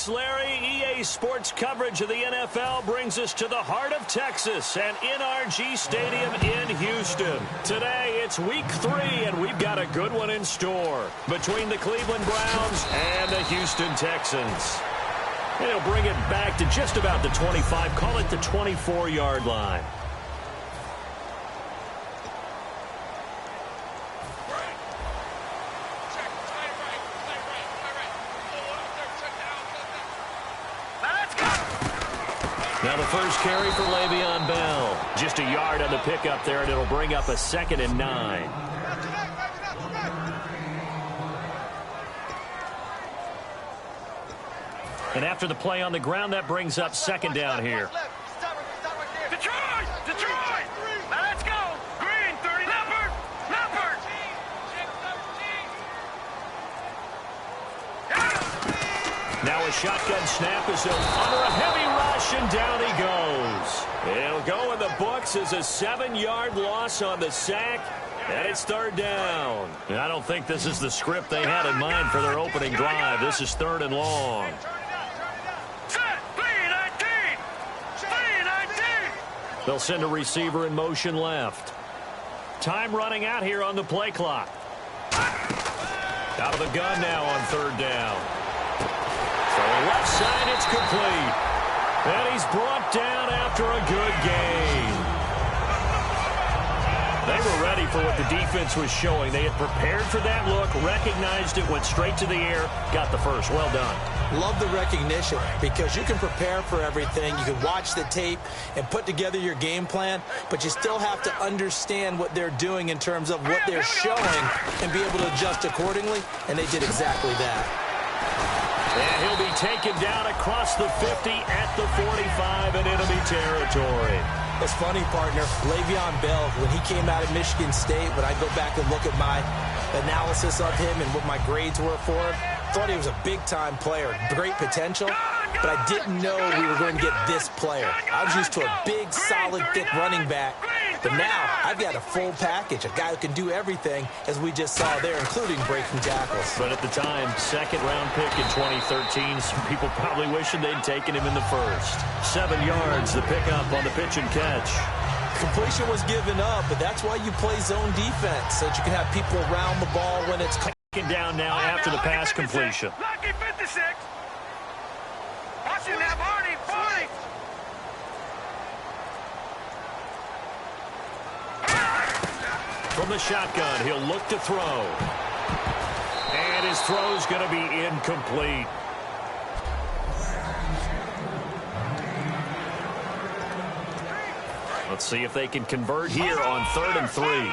Larry. EA Sports coverage of the NFL brings us to the heart of Texas and NRG Stadium in Houston. Today, it's week 3, and we've got a good one in store between the Cleveland Browns and the Houston Texans. And he'll bring it back to just about the 25, call it the 24-yard line. Now the first carry for Le'Veon Bell. Just a yard on the pickup there, and it'll bring up a 2nd and 9. And after the play on the ground, that brings up 2nd down here. Detroit! Detroit! Let's go! Green, 30, Leopard! Leopard! Now a shotgun snap is under a heavy rush, and down he goes. It'll go in the books as a 7-yard loss on the sack, and it's 3rd down. And I don't think this is the script they had in mind for their opening drive. This is 3rd and long. They'll send a receiver in motion left. Time running out here on the play clock. Out of the gun now on 3rd down. So left side, it's complete. And he's brought down after a good game. They were ready for what the defense was showing. They had prepared for that look, recognized it, went straight to the air, got the first. Well done. Love the recognition because you can prepare for everything. You can watch the tape and put together your game plan, but you still have to understand what they're doing in terms of what they're showing and be able to adjust accordingly, and they did exactly that. And he'll be taken down across the 50 at the 45 in enemy territory. It's funny, partner. Le'Veon Bell, when he came out of Michigan State, when I go back and look at my analysis of him and what my grades were for him, thought he was a big-time player, great potential, but I didn't know we were going to get this player. I was used to a big, solid, thick running back, but now I've got a full package, a guy who can do everything, as we just saw there, including breaking tackles. But at the time, 2nd-round pick in 2013, some people probably wishing they'd taken him in the first. 7 yards, the pickup on the pitch and catch. Completion was given up, but that's why you play zone defense, so that you can have people around the ball when it's down now after the pass completion. Lucky 56. Watch him now, Barney. Barney. From the shotgun, he'll look to throw. And his throw's going to be incomplete. Let's see if they can convert here on 3rd and 3.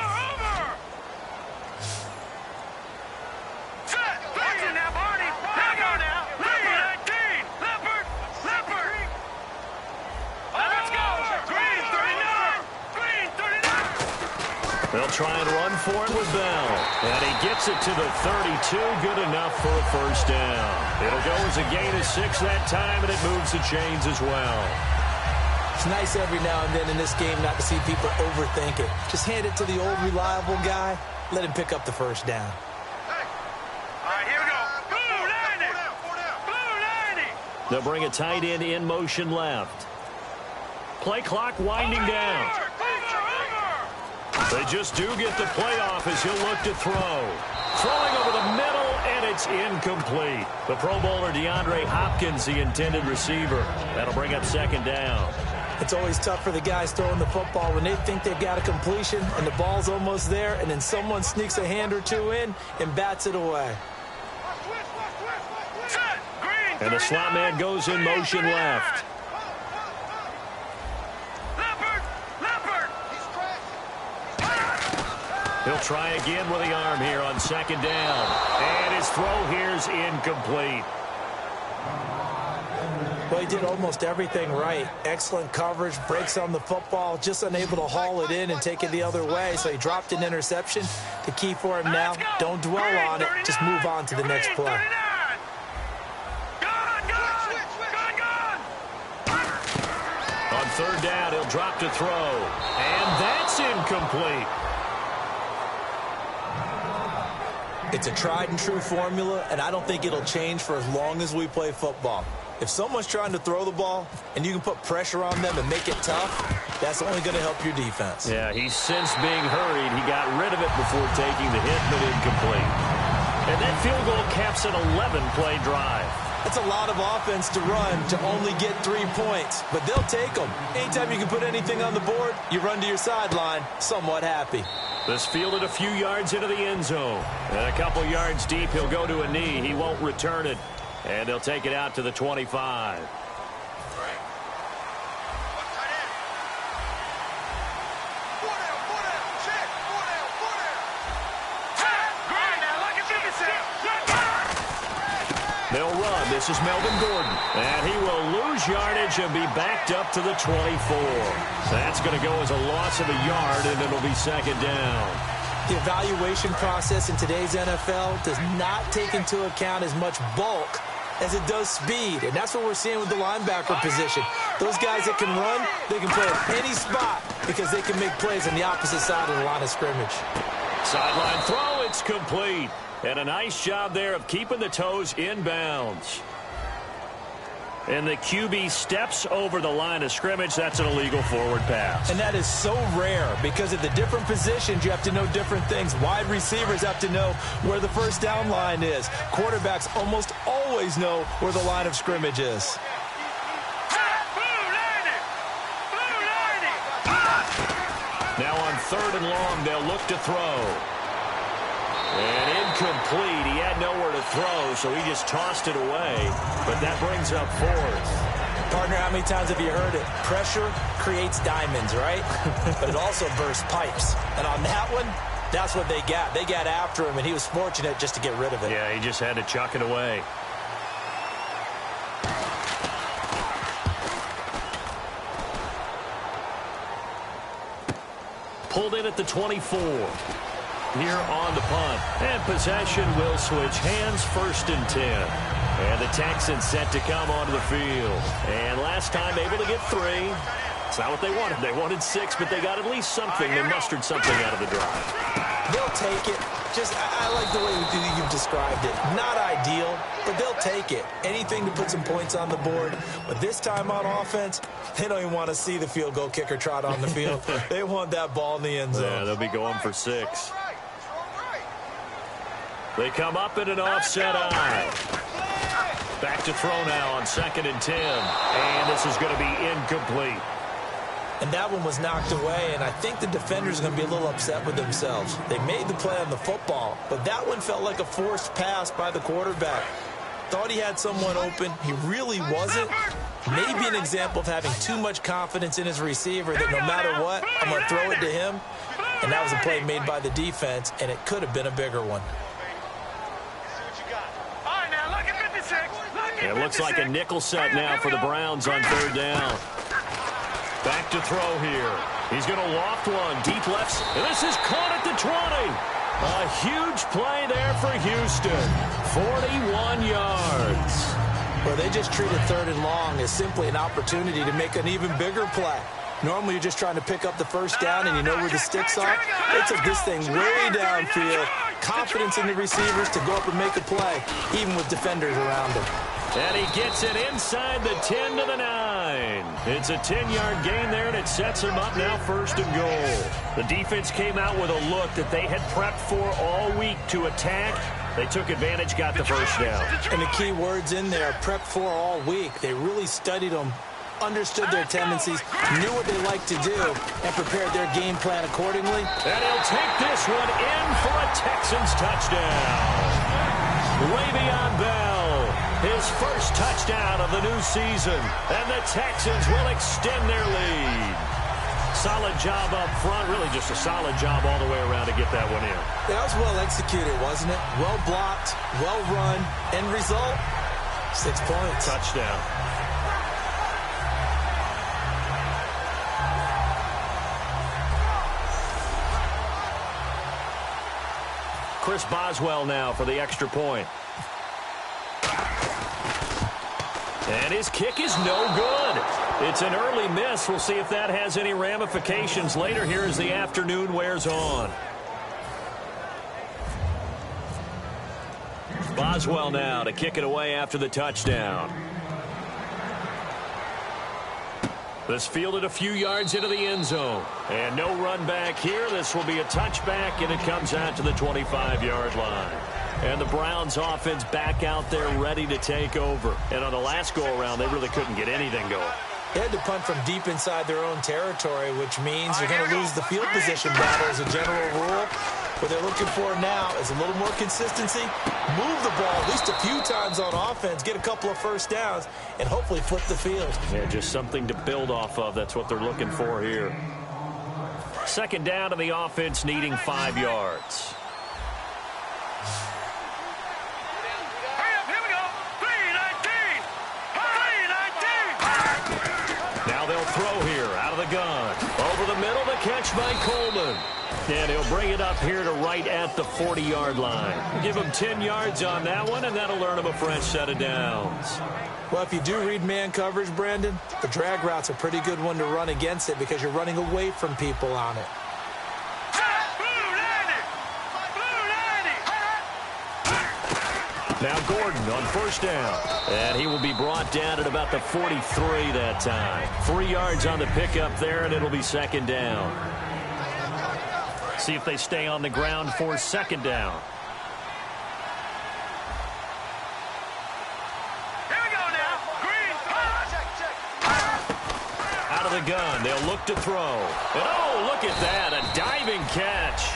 They'll try and run for it with Bell. And he gets it to the 32. Good enough for a 1st down. It'll go as a gain of 6 that time, and it moves the chains as well. It's nice every now and then in this game not to see people overthink it. Just hand it to the old reliable guy. Let him pick up the 1st down. All right, here we go. Blue 90. They'll bring a tight end in motion left. Play clock winding down. They just do get the playoff as he'll look to throw. Throwing over the middle, and it's incomplete. The Pro Bowler DeAndre Hopkins, the intended receiver. That'll bring up 2nd down. It's always tough for the guys throwing the football when they think they've got a completion and the ball's almost there, and then someone sneaks a hand or two in and bats it away. And the slot man goes in motion left. He'll try again with the arm here on 2nd down. And his throw here's incomplete. Well, he did almost everything right. Excellent coverage, breaks on the football, just unable to haul it in and take it the other way. So he dropped an interception. The key for him now, don't dwell on it. Just move on to the next play. On 3rd down, he'll drop to throw. And that's incomplete. It's a tried and true formula, and I don't think it'll change for as long as we play football. If someone's trying to throw the ball and you can put pressure on them and make it tough, that's only going to help your defense. Yeah, he's since being hurried. He got rid of it before taking the hit, but incomplete. And that field goal caps an 11-play drive. That's a lot of offense to run to only get 3 points, but they'll take them. Anytime you can put anything on the board, you run to your sideline somewhat happy. This fielded a few yards into the end zone. And a couple yards deep, he'll go to a knee. He won't return it. And they'll take it out to the 25. They'll run. This is Melvin Gordon. And he will lose yardage and be backed up to the 24. That's going to go as a loss of a yard, and it'll be second down. The evaluation process in today's NFL does not take into account as much bulk as it does speed, and that's what we're seeing with the linebacker position. Those guys that can run, they can play at any spot because they can make plays on the opposite side of the line of scrimmage. Sideline throw, it's complete. And a nice job there of keeping the toes in bounds. And the QB steps over the line of scrimmage. That's an illegal forward pass. And that is so rare because at the different positions, you have to know different things. Wide receivers have to know where the first down line is. Quarterbacks almost always know where the line of scrimmage is. Now on 3rd and long, they'll look to throw. And incomplete. He had nowhere to throw, so he just tossed it away. But that brings up 4th. Partner, how many times have you heard it? Pressure creates diamonds, right? But it also bursts pipes. And on that one, that's what they got. They got after him, and he was fortunate just to get rid of it. Yeah, he just had to chuck it away. Pulled in at the 24. Here on the punt. And possession will switch hands, 1st and 10. And the Texans set to come onto the field. And last time able to get 3. It's not what they wanted. They wanted 6, but they got at least something. They mustered something out of the drive. They'll take it. I like the way you've described it. Not ideal, but they'll take it. Anything to put some points on the board. But this time on offense, they don't even want to see the field goal kicker trot on the field. They want that ball in the end zone. Yeah, they'll be going for 6. They come up in an offset eye. Back to throw now on 2nd and 10. And this is going to be incomplete. And that one was knocked away, and I think the defenders are going to be a little upset with themselves. They made the play on the football, but that one felt like a forced pass by the quarterback. Thought he had someone open. He really wasn't. Maybe an example of having too much confidence in his receiver that no matter what, I'm going to throw it to him. And that was a play made by the defense, and it could have been a bigger one. It looks like a nickel set now for the Browns on 3rd down. Back to throw here. He's going to loft one. Deep left. This is caught at the 20. A huge play there for Houston. 41 yards. Well, they just treated 3rd and long as simply an opportunity to make an even bigger play. Normally, you're just trying to pick up the first down and you know where the sticks are. They took this thing way downfield. Confidence in the receivers to go up and make a play, even with defenders around him. And he gets it inside the 10 to the 9. It's a 10-yard gain there, and it sets him up now 1st and goal. The defense came out with a look that they had prepped for all week to attack. They took advantage, got the first down. And the key words in there, prepped for all week. They really studied them, understood their tendencies, knew what they like to do, and prepared their game plan accordingly. And he'll take this one in for a Texans touchdown. Le'Veon Bell. His first touchdown of the new season. And the Texans will extend their lead. Solid job up front. Really just a solid job all the way around to get that one in. That was well executed, wasn't it? Well blocked, well run. End result, 6 points. Touchdown. Chris Boswell now for the extra point. And his kick is no good. It's an early miss. We'll see if that has any ramifications later here as the afternoon wears on. Boswell now to kick it away after the touchdown. This fielded a few yards into the end zone. And no run back here. This will be a touchback, and it comes out to the 25-yard line. And the Browns offense back out there ready to take over. And on the last go-around, they really couldn't get anything going. They had to punt from deep inside their own territory, which means you're going to lose the field position battle as a general rule. What they're looking for now is a little more consistency, move the ball at least a few times on offense, get a couple of first downs, and hopefully flip the field. Yeah, just something to build off of. That's what they're looking for here. Second down to the offense, needing 5 yards. Here we go. 3-19. 3-19. Now they'll throw here out of the gun. Over the middle, the catch by Coleman. And he'll bring it up here to right at the 40-yard line. Give him 10 yards on that one, and that'll earn him a fresh set of downs. Well, if you do read man coverage, Brandon, the drag route's a pretty good one to run against it because you're running away from people on it. Now Gordon on first down. And he will be brought down at about the 43 that time. 3 yards on the pickup there, and it'll be second down. See if they stay on the ground for second down. Here we go now. Green. Out of the gun, they'll look to throw. And oh, look at that, a diving catch.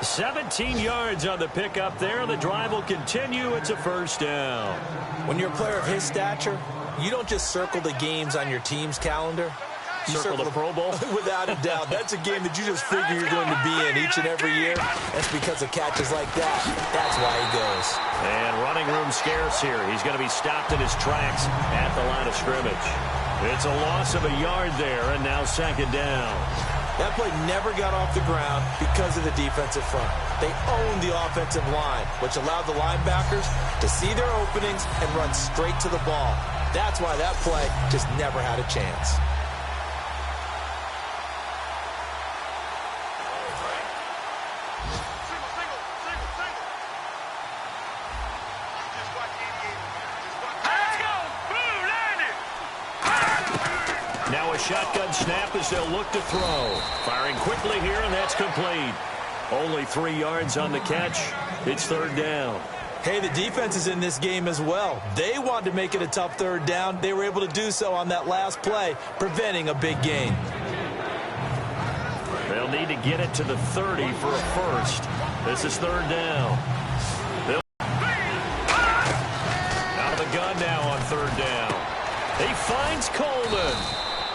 17 yards on the pickup there. The drive will continue. It's a first down. When you're a player of his stature, you don't just circle the games on your team's calendar. You Circle the Pro Bowl? Without a doubt. That's a game that you just figure you're going to be in each and every year. That's because of catches like that. That's why he goes. And running room scarce here. He's going to be stopped in his tracks at the line of scrimmage. It's a loss of a yard there, and now second down. That play never got off the ground because of the defensive front. They owned the offensive line, which allowed the linebackers to see their openings and run straight to the ball. That's why that play just never had a chance. Now a shotgun snap as they'll look to throw. Firing quickly here, and that's complete. Only 3 yards on the catch. It's third down. Hey, the defense is in this game as well. They wanted to make it a tough third down. They were able to do so on that last play, preventing a big gain. They'll need to get it to the 30 for a first. This is third down. Out of the gun now on third down. He finds Coleman.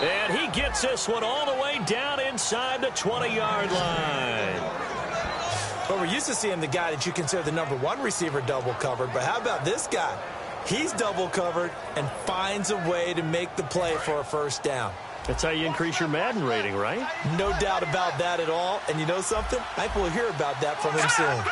And he gets this one all the way down inside the 20-yard line. Well, we're used to seeing the guy that you consider the #1 receiver double covered. But how about this guy? He's double covered and finds a way to make the play for a first down. That's how you increase your Madden rating, right? No doubt about that at all. And you know something? I think we'll hear about that from him soon.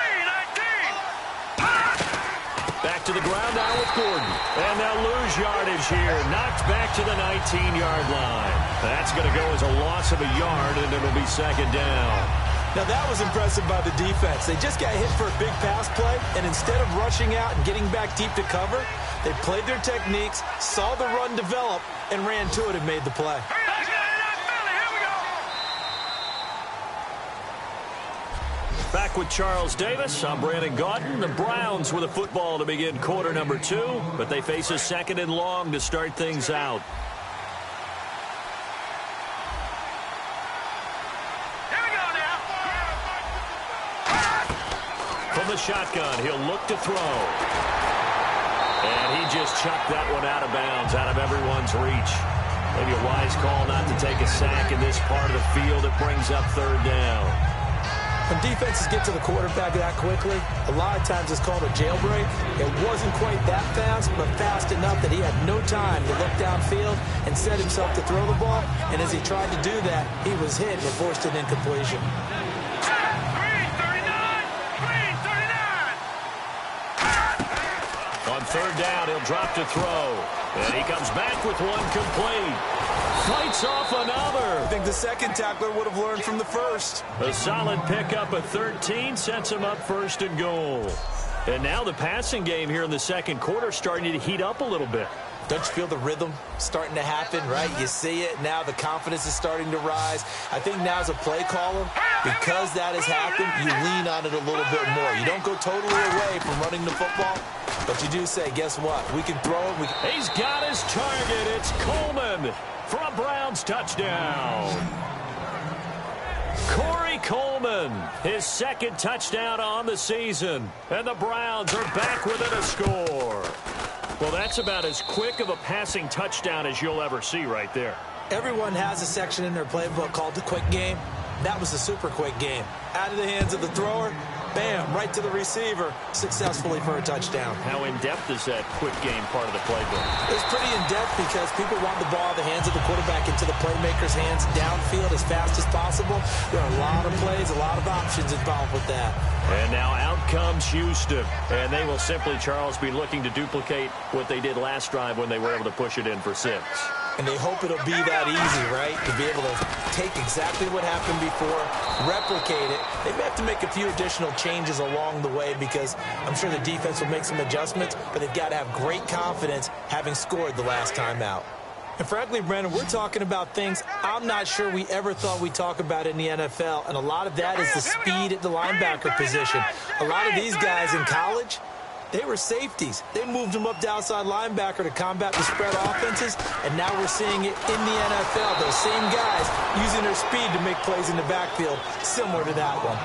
Back to the ground now with Gordon. And they'll lose yardage here. Knocked back to the 19-yard line. That's going to go as a loss of a yard, and it'll be second down. Now, that was impressive by the defense. They just got hit for a big pass play, and instead of rushing out and getting back deep to cover, they played their techniques, saw the run develop, and ran to it and made the play. Back with Charles Davis, I'm Brandon Gaudin. The Browns with a football to begin quarter number 2, but they face a second and long to start things out. Here we go now. From the shotgun, he'll look to throw. And he just chucked that one out of bounds, out of everyone's reach. Maybe a wise call not to take a sack in this part of the field. It brings up third down. When defenses get to the quarterback that quickly, a lot of times it's called a jailbreak. It wasn't quite that fast, but fast enough that he had no time to look downfield and set himself to throw the ball. And as he tried to do that, he was hit and forced an incompletion. Green 39. Green 39. On third down, he'll drop to throw. And he comes back with one complete. Fights off another. I think the second tackler would have learned from the first. A solid pickup of 13 sets him up first and goal. And now the passing game here in the second quarter starting to heat up a little bit. Don't you feel the rhythm starting to happen, right? You see it. Now the confidence is starting to rise. I think now as a play caller, because that has happened, you lean on it a little bit more. You don't go totally away from running the football, but you do say, guess what? We can throw it. He's got his target. It's Coleman for a Browns touchdown. Corey Coleman, his second touchdown on the season. And the Browns are back within a score. Well, that's about as quick of a passing touchdown as you'll ever see right there. Everyone has a section in their playbook called the quick game. That was a super quick game. Out of the hands of the thrower, bam, right to the receiver, successfully for a touchdown. How in-depth is that quick game part of the playbook? It's pretty in-depth because people want the ball in the hands of the quarterback into the playmaker's hands downfield as fast as possible. There are a lot of plays, a lot of options involved with that. And now out comes Houston. And they will simply, Charles, be looking to duplicate what they did last drive when they were able to push it in for 6. And they hope it'll be that easy, right? To be able to take exactly what happened before, replicate it. They may have to make a few additional changes along the way because I'm sure the defense will make some adjustments, but they've got to have great confidence having scored the last time out. And frankly, Brandon, we're talking about things I'm not sure we ever thought we'd talk about in the NFL, and a lot of that is the speed at the linebacker position. A lot of these guys in college, they were safeties. They moved them up to outside linebacker to combat the spread offenses, and now we're seeing it in the NFL. Those same guys using their speed to make plays in the backfield, similar to that one.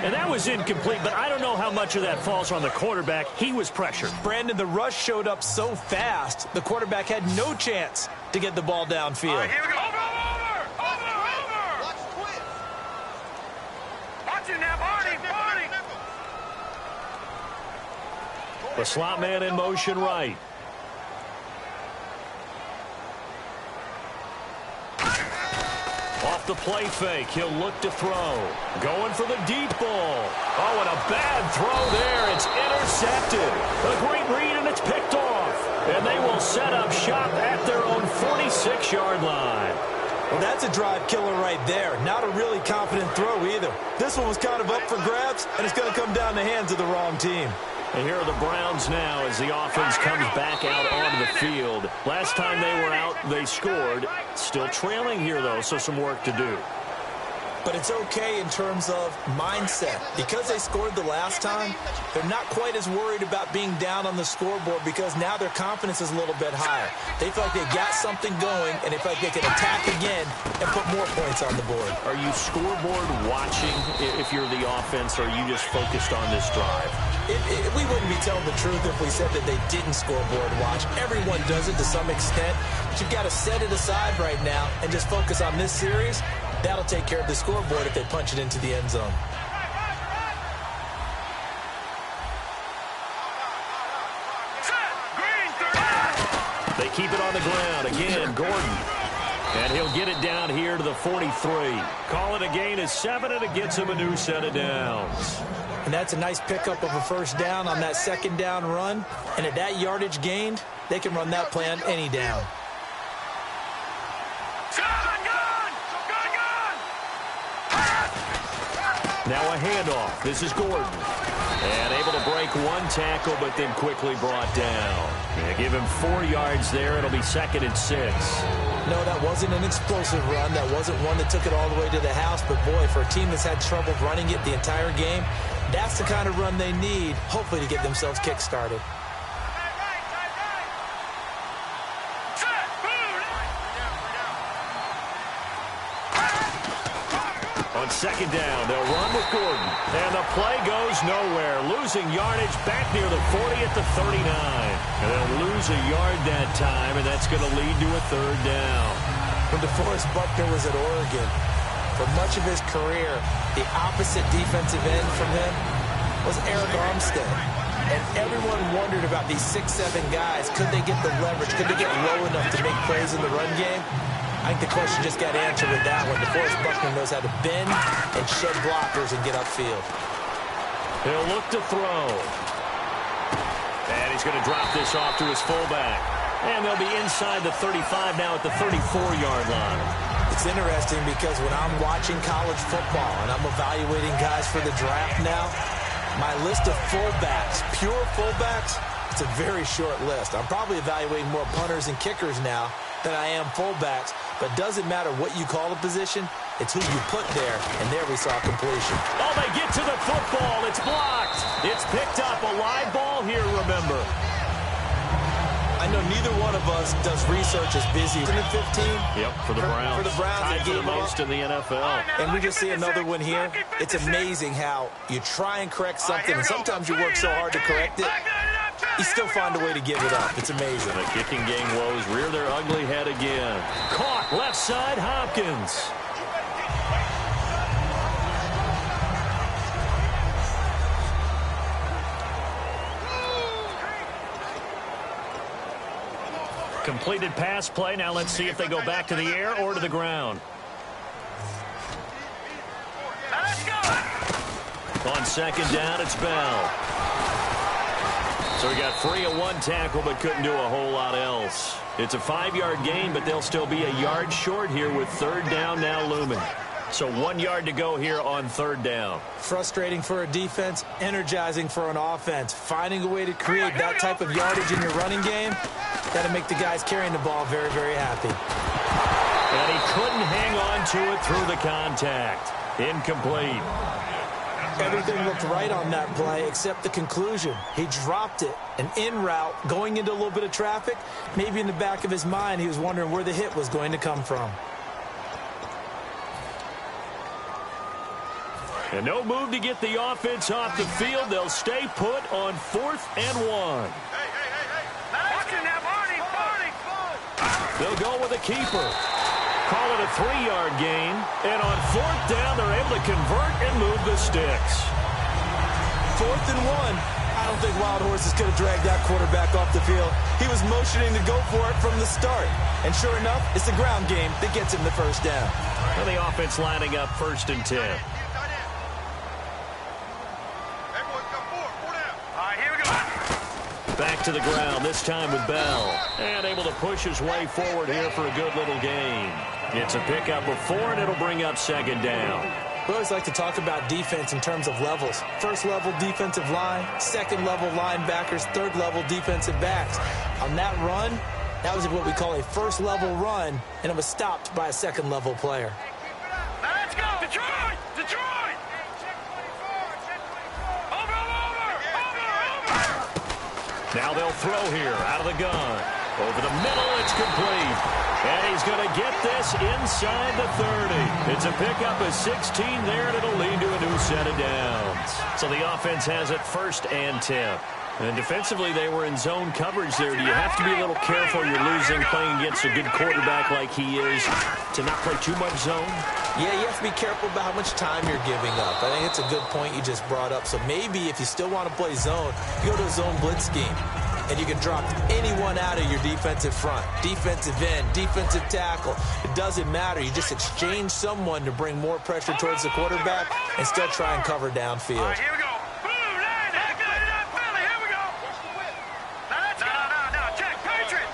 And that was incomplete, but I don't know how much of that falls on the quarterback. He was pressured. Brandon, the rush showed up so fast, the quarterback had no chance to get the ball downfield. All right, here we go. Over. Watch twist. Watch it now, Barney. The slot man in motion right. Off the play fake, he'll look to throw. Going for the deep ball. Oh, and a bad throw there. It's intercepted. A great read, and it's picked off. And they will set up shop at their own 46-yard line. Well, that's a drive killer right there. Not a really confident throw either. This one was kind of up for grabs, and it's going to come down the hands of the wrong team. And here are the Browns now as the offense comes back out onto the field. Last time they were out, they scored. Still trailing here, though, so some work to do. But it's okay in terms of mindset. Because they scored the last time, they're not quite as worried about being down on the scoreboard because now their confidence is a little bit higher. They feel like they got something going, and they feel like they can attack again and put more points on the board. Are you scoreboard watching if you're the offense, or are you just focused on this drive? We wouldn't be telling the truth if we said that they didn't scoreboard watch. Everyone does it to some extent, but you've got to set it aside right now and just focus on this series. That'll take care of the scoreboard if they punch it into the end zone. They keep it on the ground. Again, Gordon. And he'll get it down here to the 43. Call it a gain of 7, and it gets him a new set of downs. And that's a nice pickup of a first down on that second down run. And at that yardage gained, they can run that play on any down. Now a handoff. This is Gordon. And able to break one tackle, but then quickly brought down. Yeah, give him 4 yards there. It'll be 2nd and 6. No, that wasn't an explosive run. That wasn't one that took it all the way to the house. But, boy, for a team that's had trouble running it the entire game, that's the kind of run they need, hopefully, to get themselves kick-started. On second down, they'll run with Gordon. And the play goes nowhere. Losing yardage back near the 40 at the 39. And they'll lose a yard that time, and that's going to lead to a 3rd down. When DeForest Buckner was at Oregon, for much of his career, the opposite defensive end from him was Eric Armstead. And everyone wondered about these 6'7" guys. Could they get the leverage? Could they get low enough to make plays in the run game? I think the question just got answered with that one. DeForest Buckner knows how to bend and shed blockers and get upfield. He'll look to throw. And he's going to drop this off to his fullback. And they'll be inside the 35 now at the 34-yard line. It's interesting because when I'm watching college football and I'm evaluating guys for the draft now, my list of fullbacks, pure fullbacks, It's a very short list. I'm probably evaluating more punters and kickers now than I am fullbacks, but it doesn't matter what you call a position. It's who you put there, and there we saw completion. Oh, they get to the football. It's blocked. It's picked up. A live ball here, remember. I know neither one of us does research as busy. Isn't it 15? Yep, for the Browns. For the Browns. Tied for the most in the NFL. And we just see another one here. It's amazing how you try and correct something, and sometimes you work so hard to correct it, you still find a way to give it up. It's amazing. The kicking game woes rear their ugly head again. Caught left side, Hopkins. Completed pass play. Now let's see if they go back to the air or to the ground. On second down, it's Bell. So he got free of one tackle but couldn't do a whole lot else. It's a 5-yard gain, but they'll still be a yard short here with third down now looming. So 1 yard to go here on third down. Frustrating for a defense, energizing for an offense. Finding a way to create that type of yardage in your running game, that'll make the guys carrying the ball very, very happy. And he couldn't hang on to it through the contact. Incomplete. Everything looked right on that play except the conclusion. He dropped it, an en route, going into a little bit of traffic. Maybe in the back of his mind, he was wondering where the hit was going to come from. And no move to get the offense off the field. They'll stay put on 4th and 1. They'll go with a keeper. Call it a 3-yard gain. And on 4th down, they're able to convert and move the sticks. 4th and 1. I don't think Wild Horses could have dragged that quarterback off the field. He was motioning to go for it from the start. And sure enough, it's the ground game that gets him the first down. And the offense lining up 1st and 10. Back to the ground, this time with Bell. And able to push his way forward here for a good little gain. It's a pickup of 4, and it'll bring up 2nd down. We always like to talk about defense in terms of levels. 1st level defensive line, 2nd level linebackers, 3rd level defensive backs. On that run, that was what we call a 1st level run, and it was stopped by a 2nd level player. Now let's go! Detroit! Detroit! Over! Now they'll throw here out of the gun. Over the middle, it's complete. And he's going to get this inside the 30. It's a pickup of 16 there, and it'll lead to a new set of downs. So the offense has it 1st and 10. And defensively, they were in zone coverage there. Do you have to be a little careful? You're losing playing against a good quarterback like he is to not play too much zone? Yeah, you have to be careful about how much time you're giving up. I think it's a good point you just brought up. So maybe if you still want to play zone, you go to a zone blitz scheme. And you can drop anyone out of your defensive front. Defensive end, defensive tackle. It doesn't matter. You just exchange someone to bring more pressure towards the quarterback and still try and cover downfield. All right, here we go. Boom, Philly, here we go. No, check. Patriot.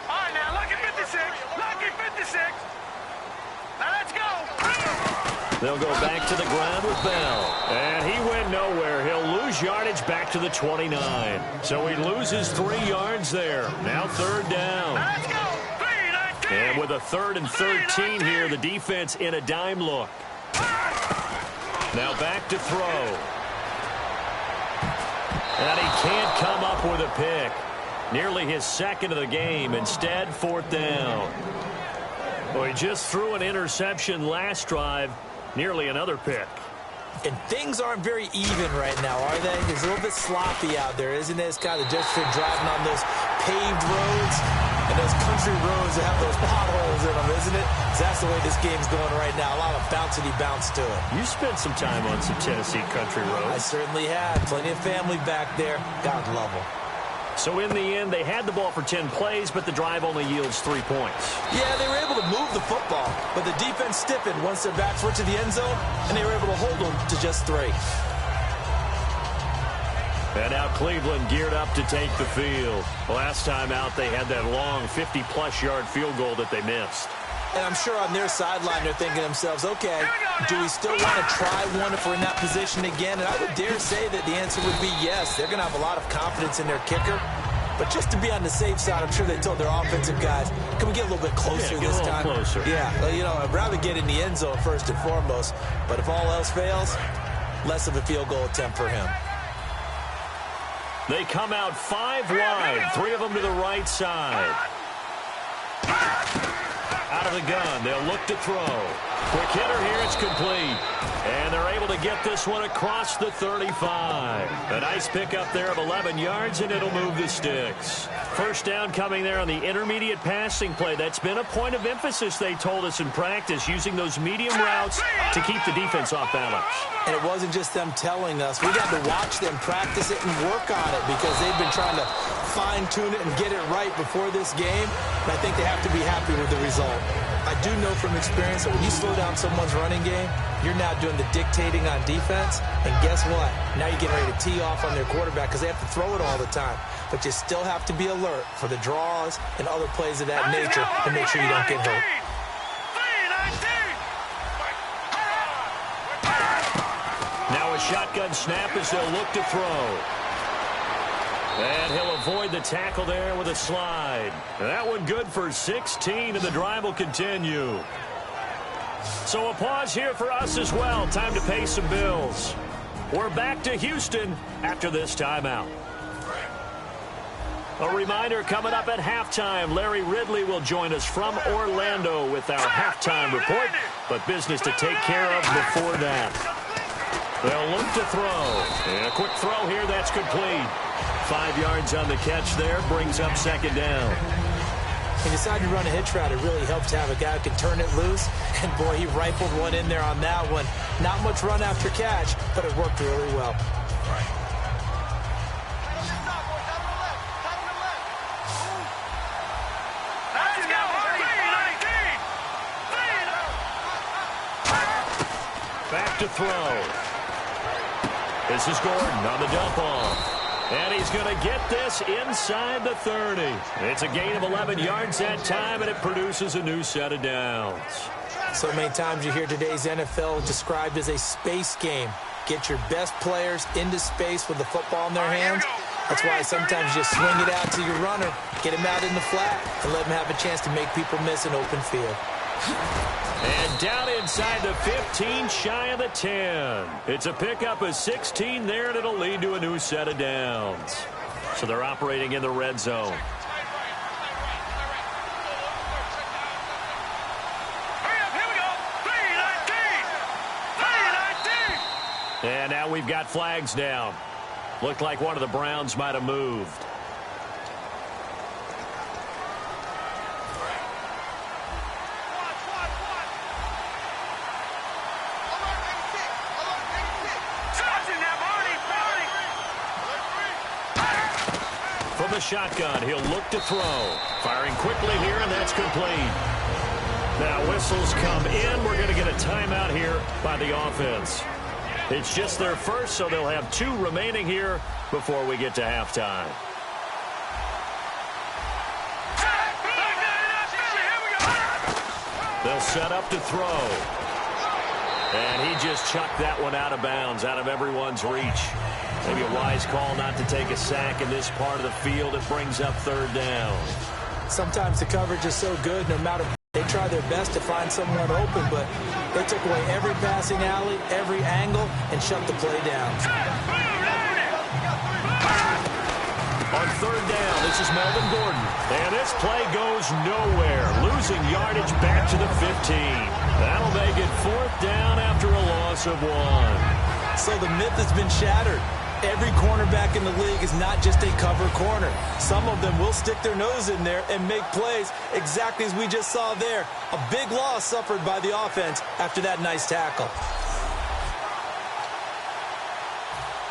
All right, now, lucky 56. Now, let's go. They'll go back to the ground with Bell. And he went nowhere. He'll lose yardage back to the 29. So he loses 3 yards there. Now 3rd down. Let's go. 3-19. And with a 3rd and 13 here, the defense in a dime look. Now back to throw. And he can't come up with a pick. Nearly his 2nd of the game. Instead, 4th down. Well, he just threw an interception last drive. Nearly another pick. And things aren't very even right now, are they? It's a little bit sloppy out there, isn't it? It's kind of just for driving on those paved roads and those country roads that have those potholes in them, isn't it? So that's the way this game's going right now. A lot of bouncy bounce to it. You spent some time on some Tennessee country roads. I certainly have. Plenty of family back there. God love them. So in the end, they had the ball for 10 plays, but the drive only yields 3 points. Yeah, they were able to move the football, but the defense stiffened once their backs went to the end zone, and they were able to hold them to just 3. And now Cleveland geared up to take the field. Last time out, they had that long 50-plus yard field goal that they missed. And I'm sure on their sideline they're thinking to themselves, okay, do we still want to try one if we're in that position again? And I would dare say that the answer would be yes. They're going to have a lot of confidence in their kicker. But just to be on the safe side, I'm sure they told their offensive guys, can we get a little bit closer this time? Closer. Yeah, well, you know, I'd rather get in the end zone first and foremost. But if all else fails, less of a field goal attempt for him. They come out 5 wide, 3 of them to the right side. Out of the gun, they'll look to throw. Quick hitter here, it's complete. And they're able to get this one across the 35. A nice pickup there of 11 yards, and it'll move the sticks. First down coming there on the intermediate passing play. That's been a point of emphasis, they told us in practice, using those medium routes to keep the defense off balance. And it wasn't just them telling us. We got to watch them practice it and work on it because they've been trying to fine-tune it and get it right before this game. And I think they have to be happy with the result. I do know from experience that when you slow down someone's running game, you're now doing the dictating on defense. And guess what? Now you're getting ready to tee off on their quarterback because they have to throw it all the time. But you still have to be alert for the draws and other plays of that nature to make sure you don't get hurt. Now a shotgun snap as they'll look to throw. And he'll avoid the tackle there with a slide. That one good for 16, and the drive will continue. So a pause here for us as well. Time to pay some bills. We're back to Houston after this timeout. A reminder coming up at halftime. Larry Ridley will join us from Orlando with our halftime report. But business to take care of before that. They'll look to throw. And a quick throw here, that's complete. 5 yards on the catch there, brings up second down. He decided to run a hitch route. It really helps to have a guy who can turn it loose. And, boy, he rifled one in there on that one. Not much run after catch, but it worked really well. Back to throw. This is Gordon on the dump off. And he's going to get this inside the 30. It's a gain of 11 yards that time, and it produces a new set of downs. So many times you hear today's NFL described as a space game. Get your best players into space with the football in their hands. That's why sometimes you just swing it out to your runner, get him out in the flat, and let him have a chance to make people miss an open field. And down inside the 15, shy of the 10. It's a pickup of 16 there, and it'll lead to a new set of downs. So they're operating in the red zone. And now we've got flags down. Looked like one of the Browns might have moved. From the shotgun, he'll look to throw. Firing quickly here, and that's complete. Now whistles come in. We're going to get a timeout here by the offense. It's just their first, so they'll have 2 remaining here before we get to halftime. They'll set up to throw. And he just chucked that one out of bounds, out of everyone's reach. Maybe a wise call not to take a sack in this part of the field. It brings up third down. Sometimes the coverage is so good, no matter they try their best to find someone open, but they took away every passing alley, every angle, and shut the play down. On third down, this is Melvin Gordon. And this play goes nowhere. Losing yardage back to the 15. That'll make it fourth down after a loss of 1. So the myth has been shattered. Every cornerback in the league is not just a cover corner. Some of them will stick their nose in there and make plays exactly as we just saw there. A big loss suffered by the offense after that nice tackle.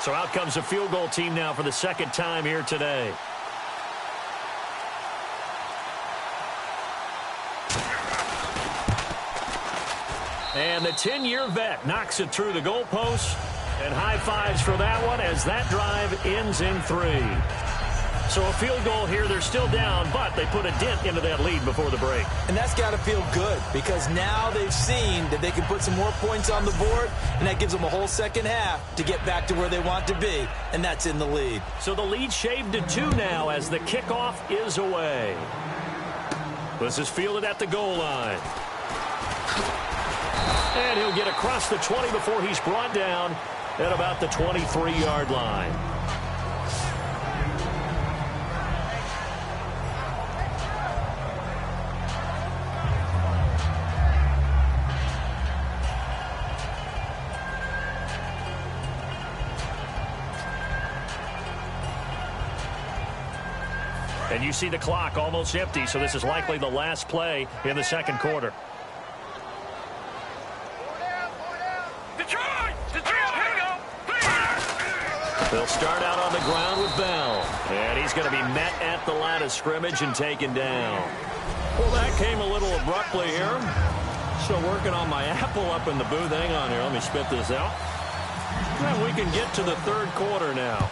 So out comes a field goal team now for the second time here today. And the 10-year vet knocks it through the goalpost. And high fives for that one as that drive ends in 3. So a field goal here, they're still down, but they put a dent into that lead before the break. And that's got to feel good because now they've seen that they can put some more points on the board, and that gives them a whole second half to get back to where they want to be, and that's in the lead. So the lead shaved to 2 now as the kickoff is away. This is fielded at the goal line. And he'll get across the 20 before he's brought down at about the 23-yard line. And you see the clock almost empty, so this is likely the last play in the second quarter. They'll start out on the ground with Bell. And he's going to be met at the line of scrimmage and taken down. Well, that came a little abruptly here. Still working on my apple up in the booth. Hang on here. Let me spit this out. And we can get to the third quarter now.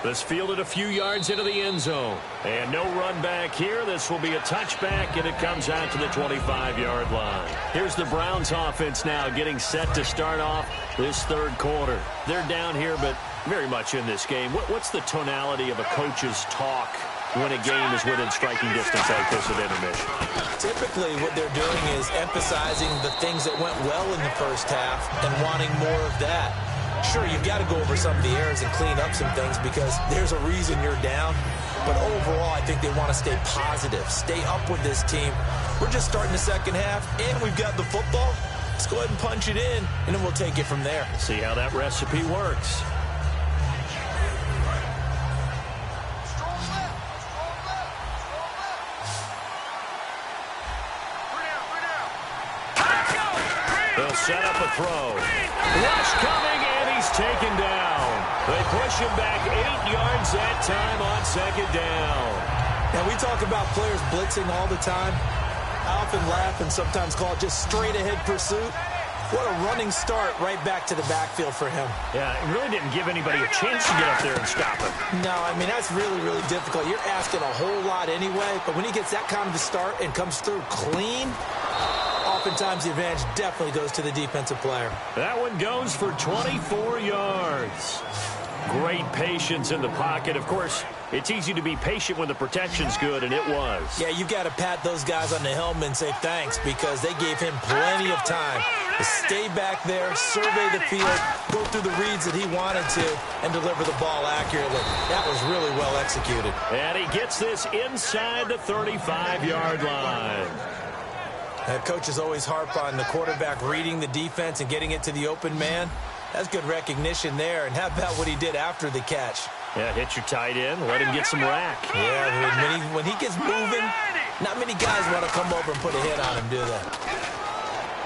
This fielded a few yards into the end zone. And no run back here. This will be a touchback, and it comes out to the 25-yard line. Here's the Browns offense now getting set to start off this third quarter. They're down here, but very much in this game. What's the tonality of a coach's talk when a game is within striking distance like this at intermission? Typically, what they're doing is emphasizing the things that went well in the first half and wanting more of that. Sure, you've got to go over some of the errors and clean up some things because there's a reason you're down. But overall, I think they want to stay positive, stay up with this team. We're just starting the second half, and we've got the football. Let's go ahead and punch it in, and then we'll take it from there. See how that recipe works. They'll set up a throw. Rush coming, and he's taken down. They push him back 8 yards that time on second down. Now, we talk about players blitzing all the time. I often laugh and sometimes call it just straight-ahead pursuit. What a running start right back to the backfield for him. Yeah, it really didn't give anybody a chance to get up there and stop him. No, I mean, that's really, really difficult. You're asking a whole lot anyway, but when he gets that kind of a start and comes through clean, oftentimes the advantage definitely goes to the defensive player. That one goes for 24 yards. Great patience in the pocket. Of course, it's easy to be patient when the protection's good, and it was. Yeah, you got to pat those guys on the helmet and say thanks because they gave him plenty of time to stay back there, survey the field, go through the reads that he wanted to, and deliver the ball accurately. That was really well executed. And he gets this inside the 35-yard line. Coaches always harp on the quarterback reading the defense and getting it to the open man. That's good recognition there. And how about what he did after the catch? Yeah, hit your tight end, let him get some rack. Yeah, when he gets moving, not many guys want to come over and put a hit on him, do they?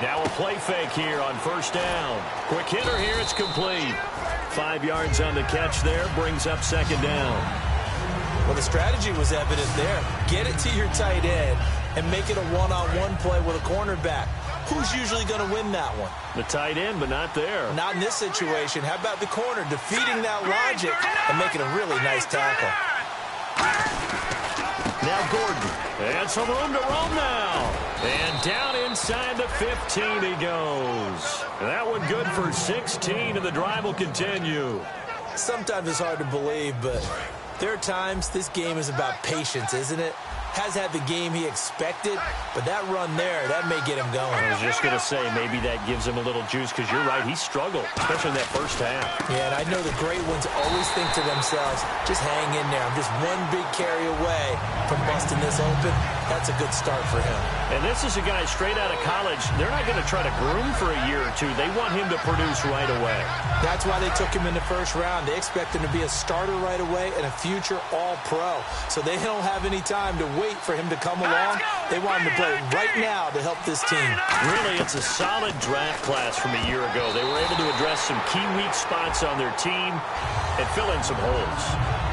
Now a play fake here on first down. Quick hitter here, it's complete. 5 yards on the catch there, brings up second down. Well, the strategy was evident there. Get it to your tight end and make it a one-on-one play with a cornerback. Who's usually going to win that one? The tight end, but not there. Not in this situation. How about the corner defeating that logic and making a really nice tackle? Now Gordon. And some room to roam now. And down inside the 15 he goes. That one good for 16, and the drive will continue. Sometimes it's hard to believe, but there are times this game is about patience, isn't it? Has had the game he expected, but that run there, that may get him going. I was just going to say, maybe that gives him a little juice, because you're right, he struggled, especially in that first half. Yeah, and I know the great ones always think to themselves, just hang in there. I'm just one big carry away from busting this open. That's a good start for him. And this is a guy straight out of college. They're not going to try to groom for a year or two. They want him to produce right away. That's why they took him in the first round. They expect him to be a starter right away and a future all-pro. So they don't have any time to wait for him to come along. They want him to play right now to help this team. Really, it's a solid draft class from a year ago. They were able to address some key weak spots on their team and fill in some holes.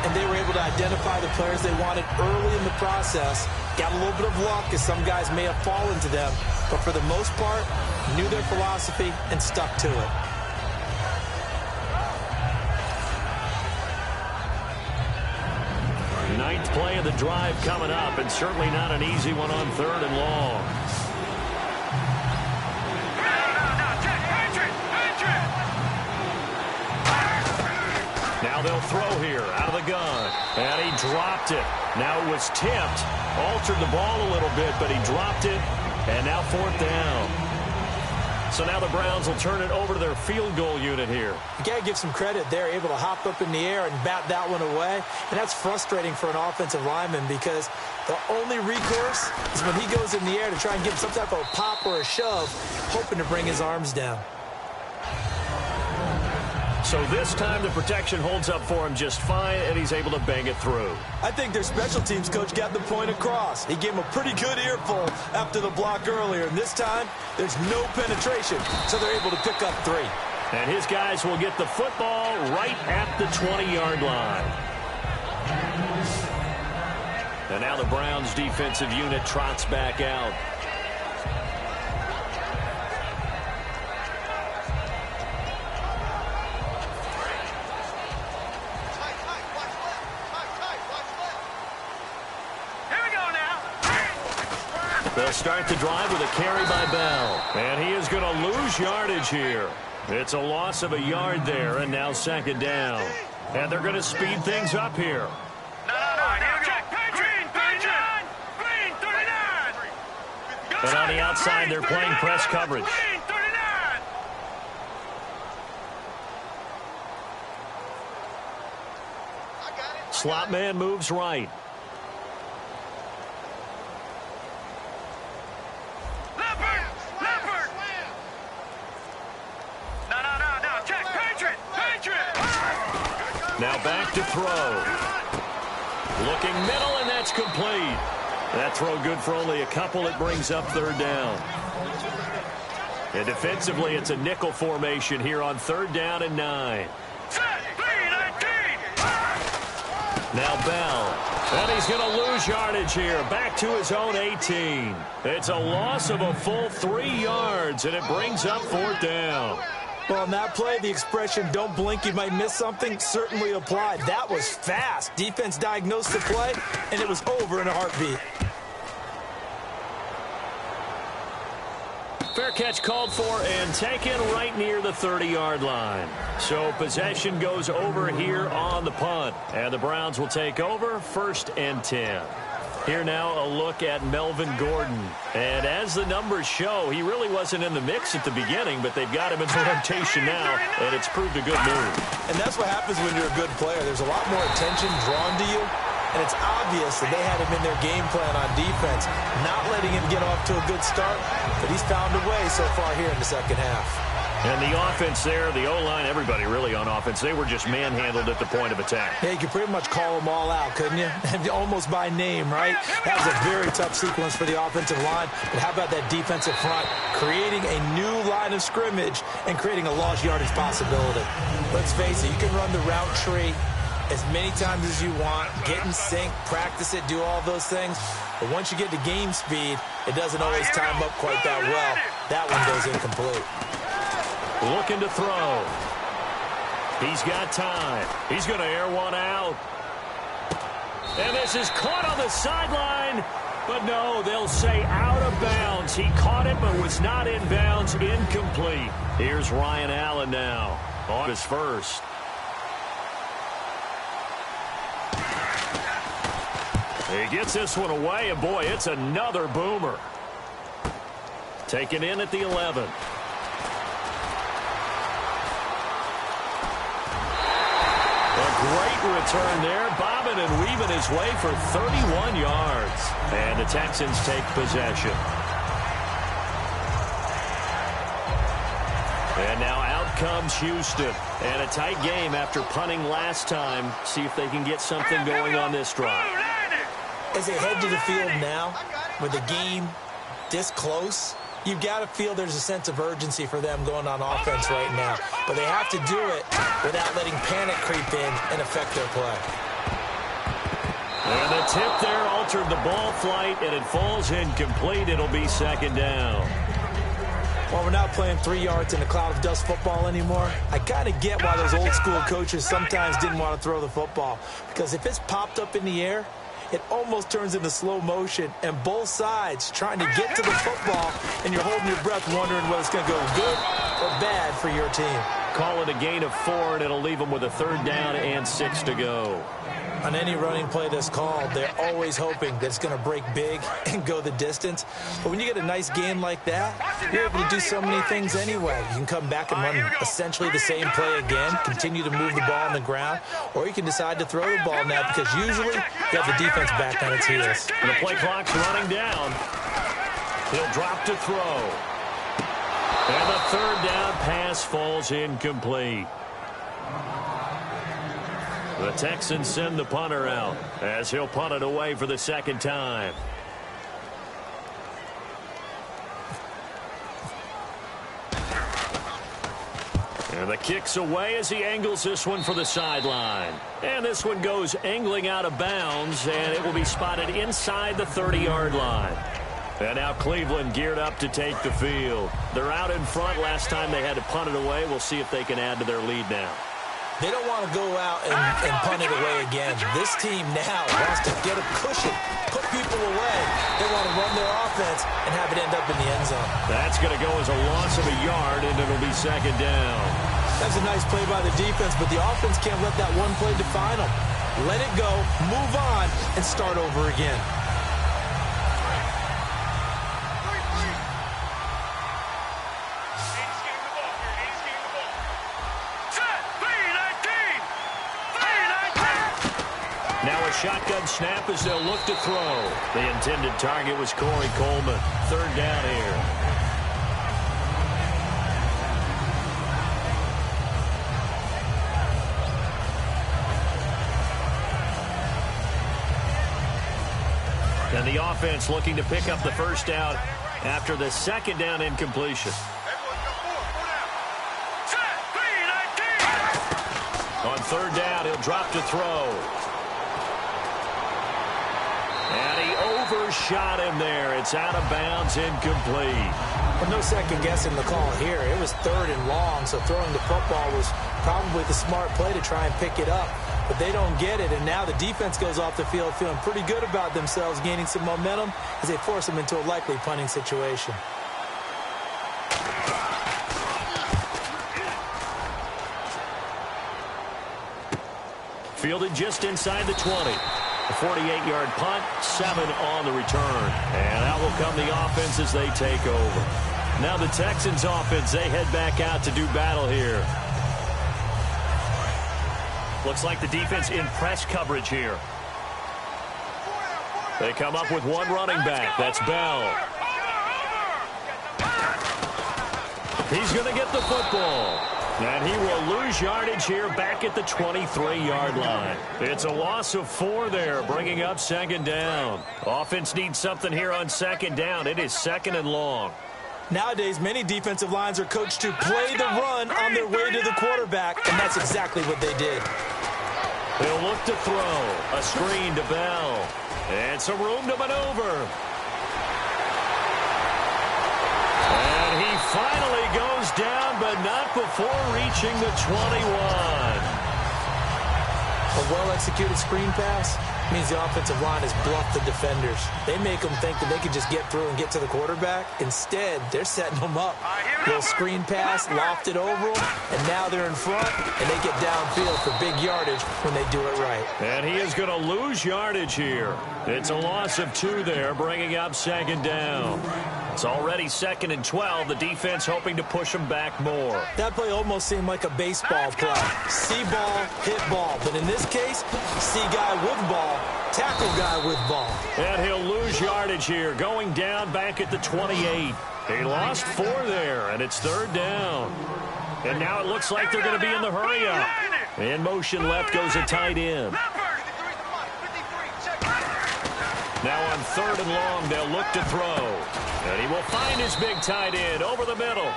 And they were able to identify the players they wanted early in the process. Got a little bit of luck as some guys may have fallen to them, but for the most part, knew their philosophy and stuck to it. drive coming up, and certainly not an easy one on 3rd and long. Now they'll throw here out of the gun. And he dropped it. Now it was tipped. Altered the ball a little bit, but he dropped it. And now 4th down. So now the Browns will turn it over to their field goal unit here. You got to give some credit. They're able to hop up in the air and bat that one away. And that's frustrating for an offensive lineman because the only recourse is when he goes in the air to try and give some type of a pop or a shove, hoping to bring his arms down. So this time the protection holds up for him just fine, and he's able to bang it through. I think their special teams coach got the point across. He gave him a pretty good earful after the block earlier, and this time there's no penetration, so they're able to pick up 3. And his guys will get the football right at the 20-yard line. And now the Browns defensive unit trots back out. They'll start the drive with a carry by Bell. And he is going to lose yardage here. It's a loss of a yard there, and now 2nd down. And they're going to speed things up here. And on the outside, they're playing press coverage. Slot man moves right. Now back to throw. Looking middle, and that's complete. That throw good for only a couple. It brings up 3rd down. And defensively, it's a nickel formation here on 3rd down and 9. Now Bell. And he's going to lose yardage here. Back to his own 18. It's a loss of a full 3 yards, and it brings up 4th down. Well, on that play, the expression, don't blink, you might miss something, certainly applied. That was fast. Defense diagnosed the play, and it was over in a heartbeat. Fair catch called for and taken right near the 30-yard line. So possession goes over here on the punt. And the Browns will take over 1st and 10. Here now a look at Melvin Gordon. And as the numbers show, he really wasn't in the mix at the beginning, but they've got him in the rotation now, and it's proved a good move. And that's what happens when you're a good player. There's a lot more attention drawn to you, and it's obvious that they had him in their game plan on defense, not letting him get off to a good start, but he's found a way so far here in the 2nd half. And the offense there, the O-line, everybody really on offense, they were just manhandled at the point of attack. Yeah, you could pretty much call them all out, couldn't you? Almost by name, right? That was a very tough sequence for the offensive line. But how about that defensive front creating a new line of scrimmage and creating a lost yardage possibility? Let's face it, you can run the route tree as many times as you want, get in sync, practice it, do all those things. But once you get to game speed, it doesn't always time up quite that well. That one goes incomplete. Looking to throw. He's got time. He's going to air one out. And this is caught on the sideline. But no, they'll say out of bounds. He caught it but was not in bounds. Incomplete. Here's Ryan Allen now on his first. He gets this one away, and boy, it's another boomer. Taken in at the 11. Great return there, bobbing and weaving his way for 31 yards. And the Texans take possession. And now out comes Houston. And a tight game after punting last time. See if they can get something going on this drive. As they head to the field now, with the game this close, you've got to feel there's a sense of urgency for them going on offense right now. But they have to do it without letting panic creep in and affect their play. And the tip there altered the ball flight, and it falls incomplete. It'll be 2nd down. While we're not playing 3 yards in a cloud of dust football anymore, I kind of get why those old school coaches sometimes didn't want to throw the football. Because if it's popped up in the air, it almost turns into slow motion, and both sides trying to get to the football, and you're holding your breath wondering whether it's going to go good or bad for your team. Call it a gain of 4, and it'll leave them with a 3rd down and 6 to go. On any running play that's called, they're always hoping that it's going to break big and go the distance. But when you get a nice game like that, you're able to do so many things anyway. You can come back and run essentially the same play again, continue to move the ball on the ground, or you can decide to throw the ball now because usually you have the defense back on its heels. And the play clock's running down. He'll drop to throw. And the 3rd down pass falls incomplete. The Texans send the punter out as he'll punt it away for the 2nd time. And the kick's away as he angles this one for the sideline. And this one goes angling out of bounds, and it will be spotted inside the 30-yard line. And now Cleveland geared up to take the field. They're out in front. Last time they had to punt it away. We'll see if they can add to their lead now. They don't want to go out and punt it away again. This team now wants to get a cushion, put people away. They want to run their offense and have it end up in the end zone. That's going to go as a loss of a yard, and it'll be 2nd down. That's a nice play by the defense, but the offense can't let that one play define them. Let it go, move on, and start over again. Shotgun snap as they'll look to throw. The intended target was Corey Coleman. 3rd down here. And the offense looking to pick up the 1st down after the 2nd down incompletion. On 3rd down, he'll drop to throw. And he overshot him there. It's out of bounds, incomplete. Well, no second guessing the call here. It was 3rd and long, so throwing the football was probably the smart play to try and pick it up. But they don't get it, and now the defense goes off the field feeling pretty good about themselves, gaining some momentum as they force them into a likely punting situation. Fielded just inside the 20. A 48-yard punt, 7 on the return. And out will come the offense as they take over. Now the Texans offense, they head back out to do battle here. Looks like the defense in press coverage here. They come up with one running back. That's Bell. He's going to get the football. And he will lose yardage here back at the 23-yard line. It's a loss of 4 there, bringing up 2nd down. Offense needs something here on 2nd down. It is 2nd and long. Nowadays, many defensive lines are coached to play the run on their way to the quarterback, and that's exactly what they did. They'll look to throw. A screen to Bell. And some room to maneuver. And he finally goes down, but not before reaching the 21. A well-executed screen pass means the offensive line has bluffed the defenders. They make them think that they can just get through and get to the quarterback. Instead, they're setting them up. Little screen pass, lofted over them, and now they're in front, and they get downfield for big yardage when they do it right. And he is going to lose yardage here. It's a loss of 2 there, bringing up 2nd down. It's already 2nd and 12. The defense hoping to push them back more. That play almost seemed like a baseball play. See ball, hit ball. But in this case, see guy with ball, tackle guy with ball. And he'll lose yardage here, going down back at the 28. He lost 4 there, and it's 3rd down. And now it looks like they're going to be in the hurry-up. In motion left goes a tight end. Now on 3rd and long, they'll look to throw. And he will find his big tight end over the middle.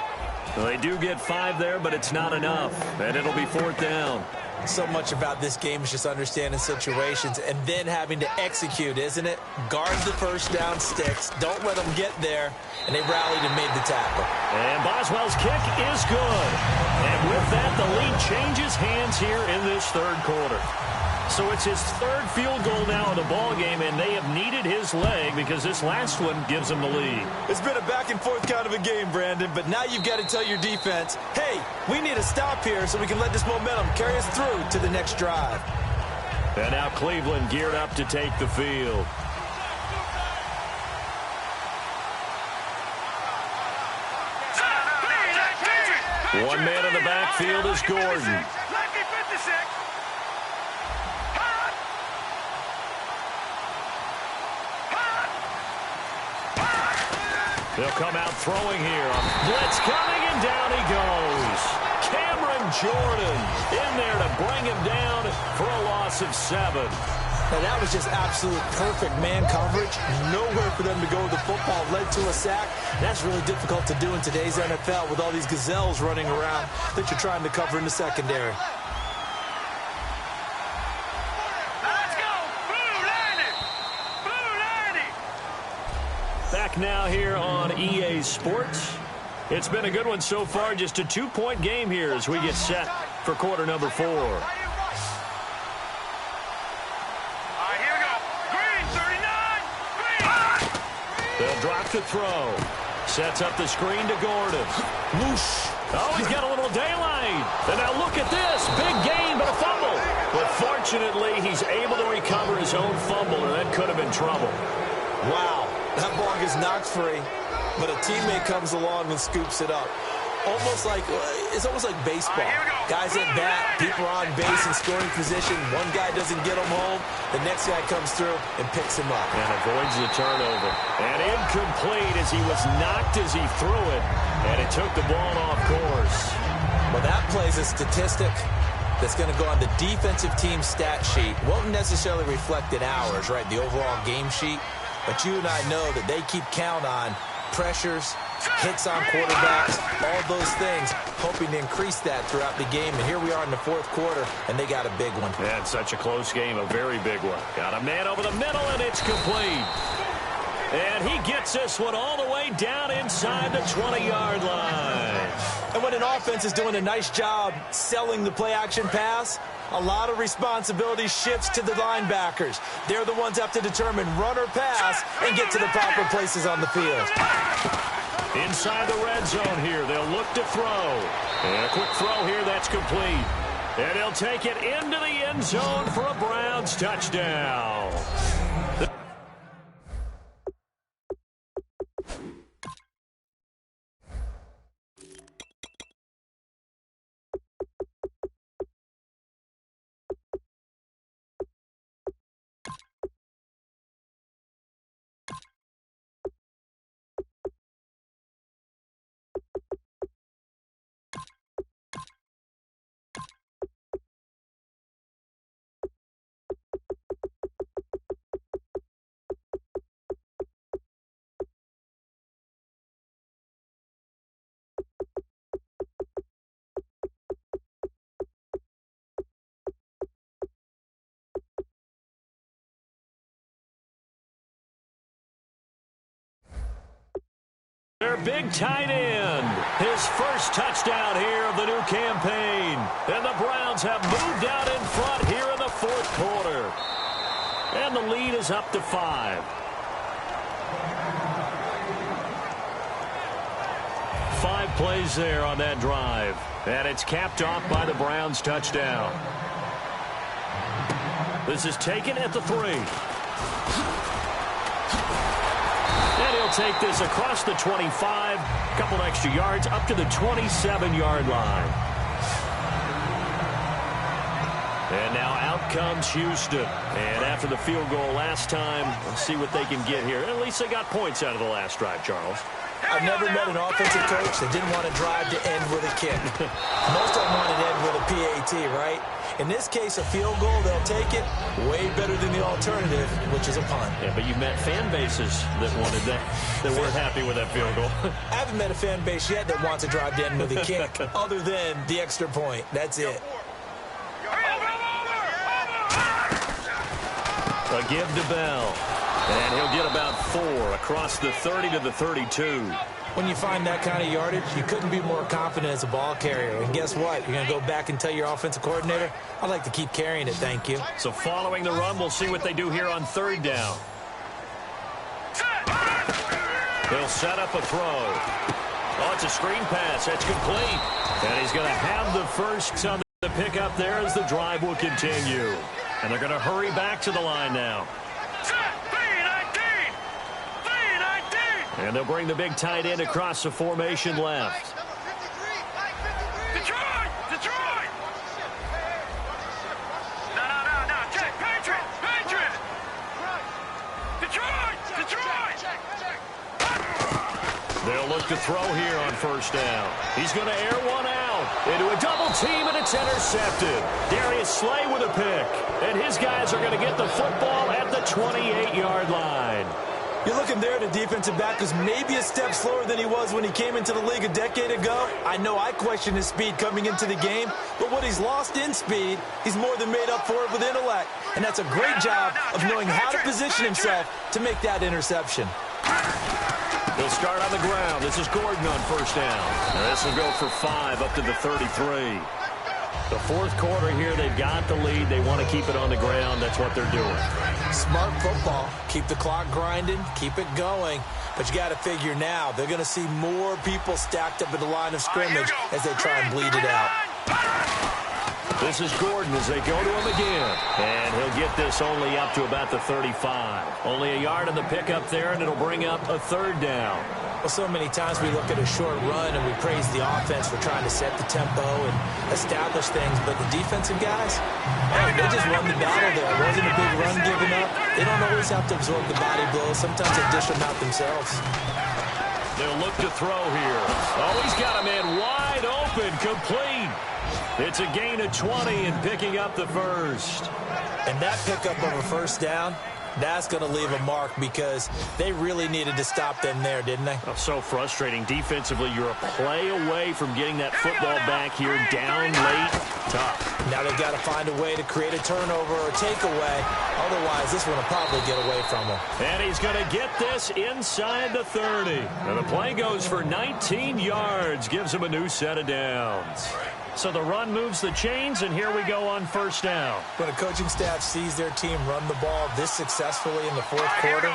Well, they do get 5 there, but it's not enough. And it'll be 4th down. So much about this game is just understanding situations and then having to execute, isn't it? Guard the 1st down sticks. Don't let them get there. And they rallied and made the tackle. And Boswell's kick is good. And with that, the lead changes hands here in this 3rd quarter. So it's his third field goal now in the ball game, and they have needed his leg because this last one gives them the lead. It's been a back-and-forth kind of a game, Brandon, but now you've got to tell your defense, hey, we need a stop here so we can let this momentum carry us through to the next drive. And now Cleveland geared up to take the field. One man in the backfield is Gordon. They'll come out throwing here. Blitz coming, and down he goes. Cameron Jordan in there to bring him down for a loss of 7. Now, that was just absolute perfect man coverage. Nowhere for them to go with the football. Led to a sack. That's really difficult to do in today's NFL with all these gazelles running around that you're trying to cover in the secondary. Back now here on EA Sports. It's been a good one so far. Just a 2-point game here as we get set for quarter number 4. They'll drop to throw. Sets up the screen to Gordon. Whoosh. Oh, he's got a little daylight. And now look at this. Big gain, but a fumble. But fortunately, he's able to recover his own fumble, or that could have been trouble. Wow. That ball gets knocked free, but a teammate comes along and scoops it up. It's almost like baseball. Guys at bat, people are on base in scoring position. One guy doesn't get him home. The next guy comes through and picks him up. And avoids the turnover. And incomplete as he was knocked as he threw it. And it took the ball off course. Well, that plays a statistic that's going to go on the defensive team stat sheet. Won't necessarily reflect in ours, right, the overall game sheet. But you and I know that they keep count on pressures, hits on quarterbacks, all those things, hoping to increase that throughout the game. And here we are in the fourth quarter, and they got a big one. Yeah, it's such a close game, a very big one. Got a man over the middle, and it's complete. And he gets this one all the way down inside the 20-yard line. And when an offense is doing a nice job selling the play-action pass, a lot of responsibility shifts to the linebackers. They're the ones that have to determine run or pass and get to the proper places on the field. Inside the red zone here, they'll look to throw. And a quick throw here, that's complete. And he'll take it into the end zone for a Browns touchdown. Their big tight end. His first touchdown here of the new campaign. And the Browns have moved out in front here in the fourth quarter. And the lead is up to 5. 5 plays there on that drive. And it's capped off by the Browns touchdown. This is taken at the 3. And he'll take this across the 25, a couple extra yards, up to the 27-yard line. And now out comes Houston. And after the field goal last time, let's see what they can get here. At least they got points out of the last drive, Charles. I've never met an offensive coach that didn't want to drive to end with a kick. Most of them want to end with a PAT, right? In this case, a field goal, they'll take it way better than the alternative, which is a punt. Yeah, but you've met fan bases that wanted that, that weren't happy with that field goal. I haven't met a fan base yet that wants to drive to end with a kick, other than the extra point. That's it. A give to Bell. And he'll get about 4 across the 30 to the 32. When you find that kind of yardage, you couldn't be more confident as a ball carrier. And guess what? You're going to go back and tell your offensive coordinator, I'd like to keep carrying it, thank you. So following the run, we'll see what they do here on third down. They'll set up a throw. Oh, it's a screen pass. That's complete. And he's going to have the first on the pickup there as the drive will continue. And they're going to hurry back to the line now. And they'll bring the big tight end across the formation left. Detroit! Detroit! No. Check. Patriot! Detroit! They'll look to throw here on first down. He's going to air one out into a double team, and it's intercepted. Darius Slay with a pick. And his guys are going to get the football at the 28-yard line. You're looking there at a defensive back who's maybe a step slower than he was when he came into the league a decade ago. I know I questioned his speed coming into the game, but what he's lost in speed, he's more than made up for it with intellect. And that's a great job of knowing how to position himself to make that interception. They'll start on the ground. This is Gordon on first down. And this will go for 5 up to the 33. The fourth quarter here, they've got the lead. They want to keep it on the ground. That's what they're doing. Smart football. Keep the clock grinding. Keep it going. But you got to figure now, they're going to see more people stacked up at the line of scrimmage as they try and bleed it out. This is Gordon as they go to him again. And he'll get this only up to about the 35. Only a yard on the pickup there, and it'll bring up a third down. Well, so many times we look at a short run and we praise the offense for trying to set the tempo and establish things, but the defensive guys, they just won the battle there. It wasn't a big run given up. They don't always have to absorb the body blows. Sometimes they dish them out themselves. They'll look to throw here. Oh, he's got a man wide open, complete. It's a gain of 20 and picking up the first. And that pickup of a first down, that's going to leave a mark because they really needed to stop them there, didn't they? Oh, so frustrating. Defensively, you're a play away from getting that football back here down late. Tough. Now they've got to find a way to create a turnover or takeaway. Otherwise, this one will probably get away from them. And he's going to get this inside the 30. And the play goes for 19 yards. Gives him a new set of downs. So the run moves the chains, and here we go on first down. When a coaching staff sees their team run the ball this successfully in the fourth quarter,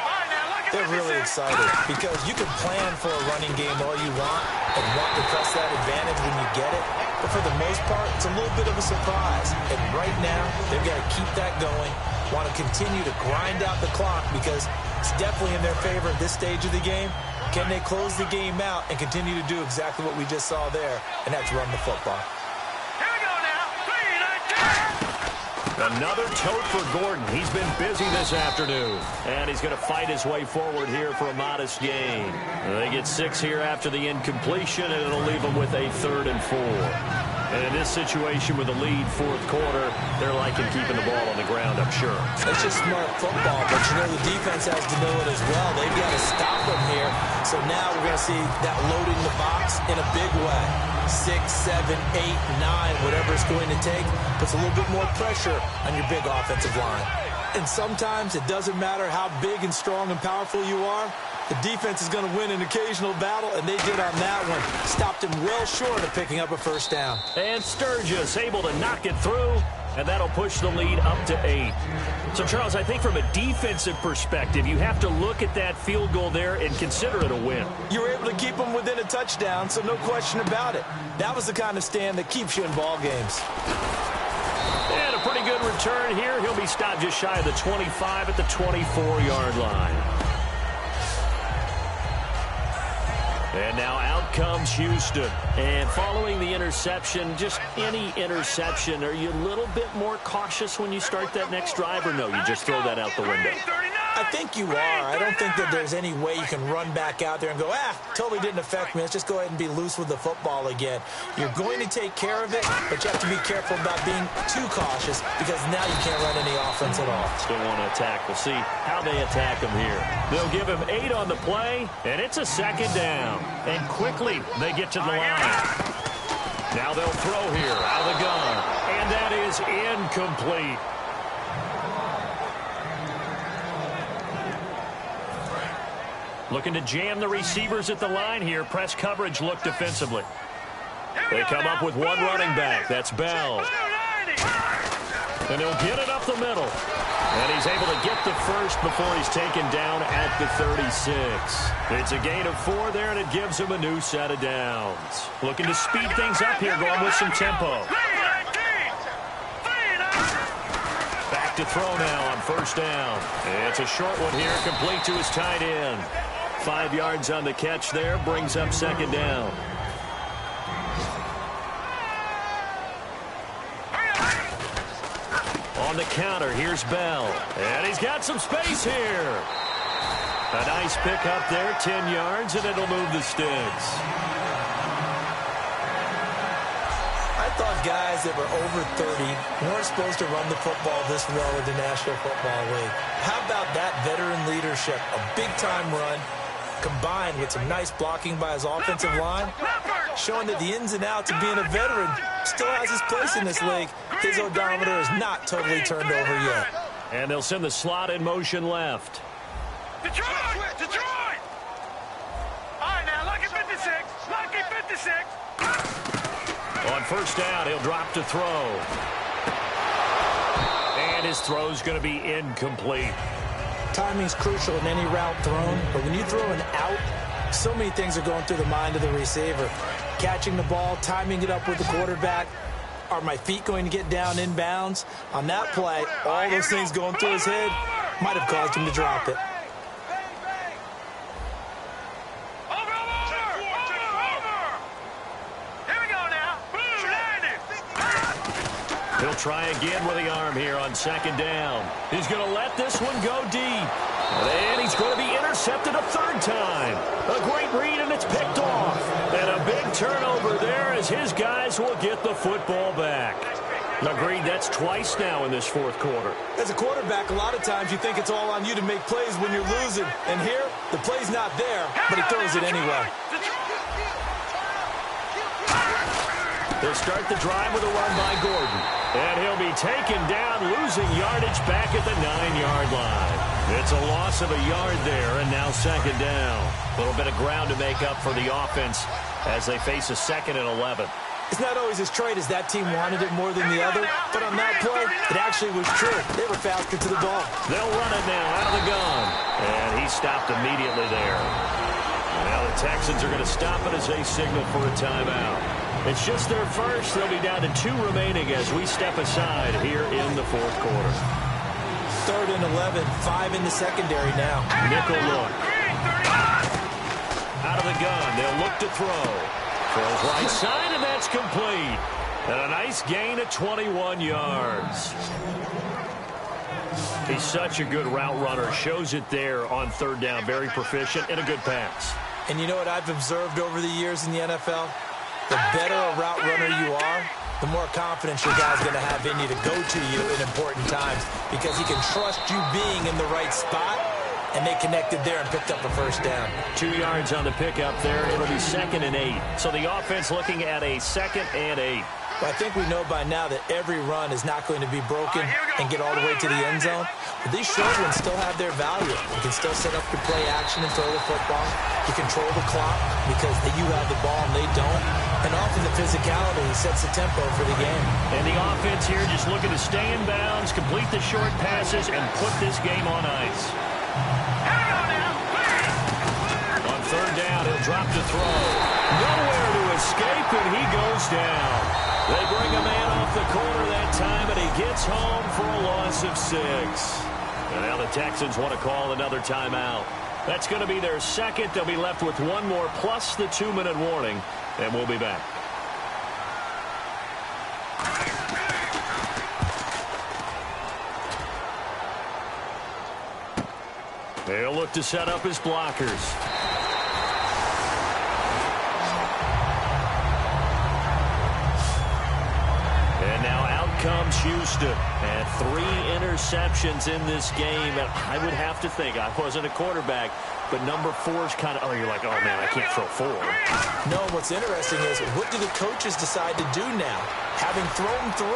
they're really excited because you can plan for a running game all you want and want to press that advantage when you get it. But for the most part, it's a little bit of a surprise. And right now, they've got to keep that going, want to continue to grind out the clock because it's definitely in their favor at this stage of the game. Can they close the game out and continue to do exactly what we just saw there, and that's run the football. Another tote for Gordon. He's been busy this afternoon. And he's going to fight his way forward here for a modest gain. They get 6 here after the incompletion, and it'll leave them with a 3rd and 4. And in this situation with the lead fourth quarter, they're liking keeping the ball on the ground, I'm sure. It's just smart football, but you know the defense has to know it as well. They've got to stop them here. So now we're going to see that loading the box in a big way. 6, 7, 8, 9, whatever it's going to take, puts a little bit more pressure on your big offensive line. And sometimes it doesn't matter how big and strong and powerful you are. The defense is going to win an occasional battle, and they did on that one. Stopped him well short of picking up a first down. And Sturgis able to knock it through, and that'll push the lead up to 8. So, Charles, I think from a defensive perspective, you have to look at that field goal there and consider it a win. You were able to keep them within a touchdown, so no question about it. That was the kind of stand that keeps you in ball games. And a pretty good return here. He'll be stopped just shy of the 25 at the 24-yard line. And now out comes Houston. And following the interception, just any interception, are you a little bit more cautious when you start that next drive, or no, you just throw that out the window? I think you are. I don't think that there's any way you can run back out there and go, totally didn't affect me. Let's just go ahead and be loose with the football again. You're going to take care of it, but you have to be careful about being too cautious because now you can't run any offense at all. Still want to attack. We'll see how they attack him here. They'll give him 8 on the play, and it's a 2nd down. And quickly they get to the line. Now they'll throw here out of the gun, and that is incomplete. Looking to jam the receivers at the line here. Press coverage look defensively. They come up with one running back. That's Bell. And he'll get it up the middle. And he's able to get the first before he's taken down at the 36. It's a gain of 4 there, and it gives him a new set of downs. Looking to speed things up here, going with some tempo. Back to throw now on first down. It's a short one here, complete to his tight end. 5 yards on the catch there, brings up second down. On the counter, here's Bell. And he's got some space here. A nice pick up there, 10 yards, and it'll move the sticks. I thought guys that were over 30 weren't supposed to run the football this well in the National Football League. How about that veteran leadership? A big-time run combined with some nice blocking by his offensive line, showing that the ins and outs of being a veteran still has his place in this league. His odometer is not totally turned over yet. And they'll send the slot in motion left. Detroit! Detroit! All right, now, lucky 56. Lucky 56. On first down, he'll drop to throw. And his throw's going to be incomplete. Timing's crucial in any route thrown, but when you throw an out, so many things are going through the mind of the receiver. Catching the ball, timing it up with the quarterback. Are my feet going to get down inbounds? On that play, all those things going through his head might have caused him to drop it. He'll try again with the arm here on second down. He's going to let this one go deep. And he's going to be intercepted a third time. A great read, and it's picked off. And a big turnover there as his guys will get the football back. Agreed, that's twice now in this fourth quarter. As a quarterback, a lot of times you think it's all on you to make plays when you're losing. And here, the play's not there, but he throws it anyway. They'll start the drive with a run by Gordon. And he'll be taken down, losing yardage back at the 9-yard line. It's a loss of a yard there, and now second down. A little bit of ground to make up for the offense as they face a 2nd and 11. It's not always as straight as that team wanted it more than the other, but on that play, it actually was true. They were faster to the ball. They'll run it now out of the gun. And he stopped immediately there. Now the Texans are going to stop it as they signal for a timeout. It's just their first. They'll be down to 2 remaining as we step aside here in the fourth quarter. 3rd and 11, 5 in the secondary now. Nickel look. Out of the gun, they'll look to throw. Throws right side, and that's complete. And a nice gain of 21 yards. He's such a good route runner. Shows it there on 3rd down. Very proficient and a good pass. And you know what I've observed over the years in the NFL? The better a route runner you are, the more confidence your guy's going to have in you to go to you in important times because he can trust you being in the right spot, and they connected there and picked up a first down. 2 yards on the pickup there. It'll be 2nd and 8. So the offense looking at a 2nd and 8. Well, I think we know by now that every run is not going to be broken and get all the way to the end zone. But these short ones still have their value. You can still set up your play action and throw the football. You control the clock because you have the ball and they don't. And often the physicality sets the tempo for the game. And the offense here just looking to stay in bounds, complete the short passes, and put this game on ice. On 3rd down, he'll drop to throw. Nowhere to escape, and he goes down. They bring a man off the corner that time, and he gets home for a loss of 6. And now the Texans want to call another timeout. That's going to be their 2nd. They'll be left with 1 more plus the 2-minute warning, and we'll be back. They'll look to set up his blockers. And now out comes Houston. And 3 interceptions in this game. And I would have to think, I wasn't a quarterback, but number 4 is kind of, oh, you're like, oh, man, I can't throw 4. No, what's interesting is, what do the coaches decide to do now? Having thrown 3,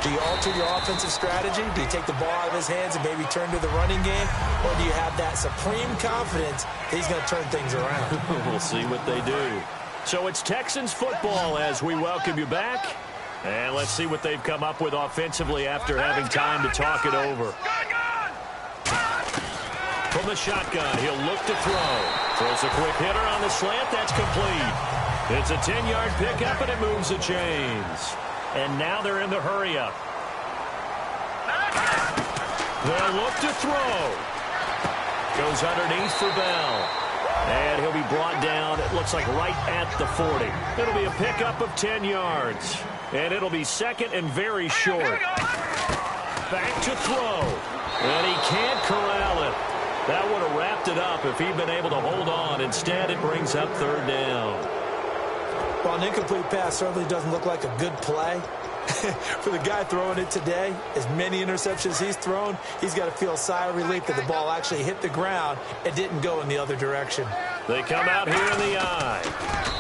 do you alter your offensive strategy? Do you take the ball out of his hands and maybe turn to the running game? Or do you have that supreme confidence that he's going to turn things around? We'll see what they do. So it's Texans football as we welcome you back. And let's see what they've come up with offensively after having time to talk it over. From the shotgun, he'll look to throw. Throws a quick hitter on the slant. That's complete. It's a 10-yard pickup, and it moves the chains. And now they're in the hurry-up. They'll look to throw. Goes underneath for Bell. And he'll be brought down, it looks like right at the 40. It'll be a pickup of 10 yards. And it'll be second and very short. Back to throw. And he can't corral it. That would have wrapped it up if he'd been able to hold on. Instead, it brings up third down. Well, an incomplete pass certainly doesn't look like a good play. For the guy throwing it today, as many interceptions he's thrown, he's got to feel a sigh of relief that the ball actually hit the ground and didn't go in the other direction. They come out here in the eye.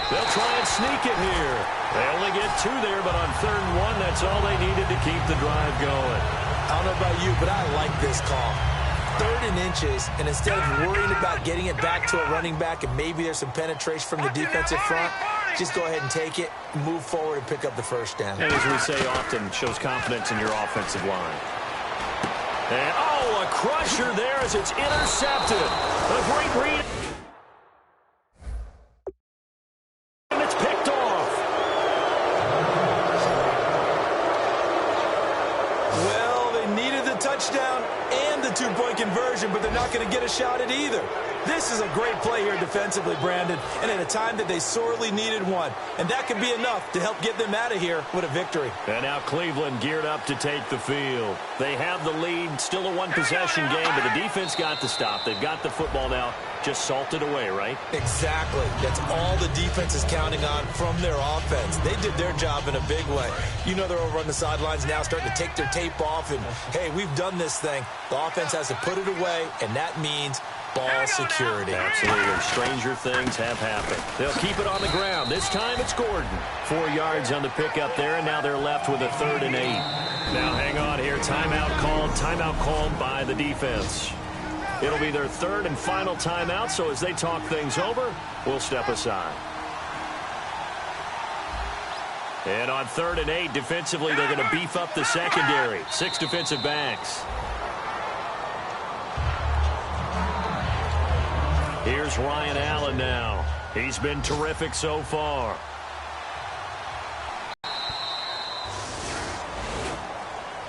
They'll try and sneak it here. They only get 2 there, but on 3rd and 1, that's all they needed to keep the drive going. I don't know about you, but I like this call. 3rd and inches, and instead of worrying about getting it back to a running back and maybe there's some penetration from the defensive front, just go ahead and take it, move forward, and pick up the first down. And as we say often, shows confidence in your offensive line. And, oh, a crusher there as it's intercepted. A great read. And it's picked off. Well, they needed the touchdown and the 2-point conversion, but they're not going to get a shot at either. This is a great play here defensively, Brandon, and at a time that they sorely needed one. And that could be enough to help get them out of here with a victory. And now Cleveland geared up to take the field. They have the lead, still a one-possession game, but the defense got the stop. They've got the football now, just salted away, right? Exactly. That's all the defense is counting on from their offense. They did their job in a big way. You know they're over on the sidelines now starting to take their tape off, and, hey, we've done this thing. The offense has to put it away, and that means ball security. Absolutely. Stranger things have happened. They'll keep it on the ground. This time it's Gordon. 4 yards on the pickup there, and now they're left with a 3rd and 8. Now hang on here. Timeout called by the defense. It'll be their 3rd and final timeout, so as they talk things over, we'll step aside. And on 3rd and 8, defensively, they're going to beef up the secondary. 6 defensive backs. Here's Ryan Allen now. He's been terrific so far.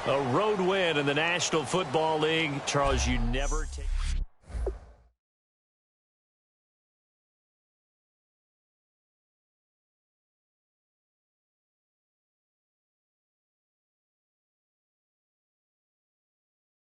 A road win in the National Football League. Charles, you never take...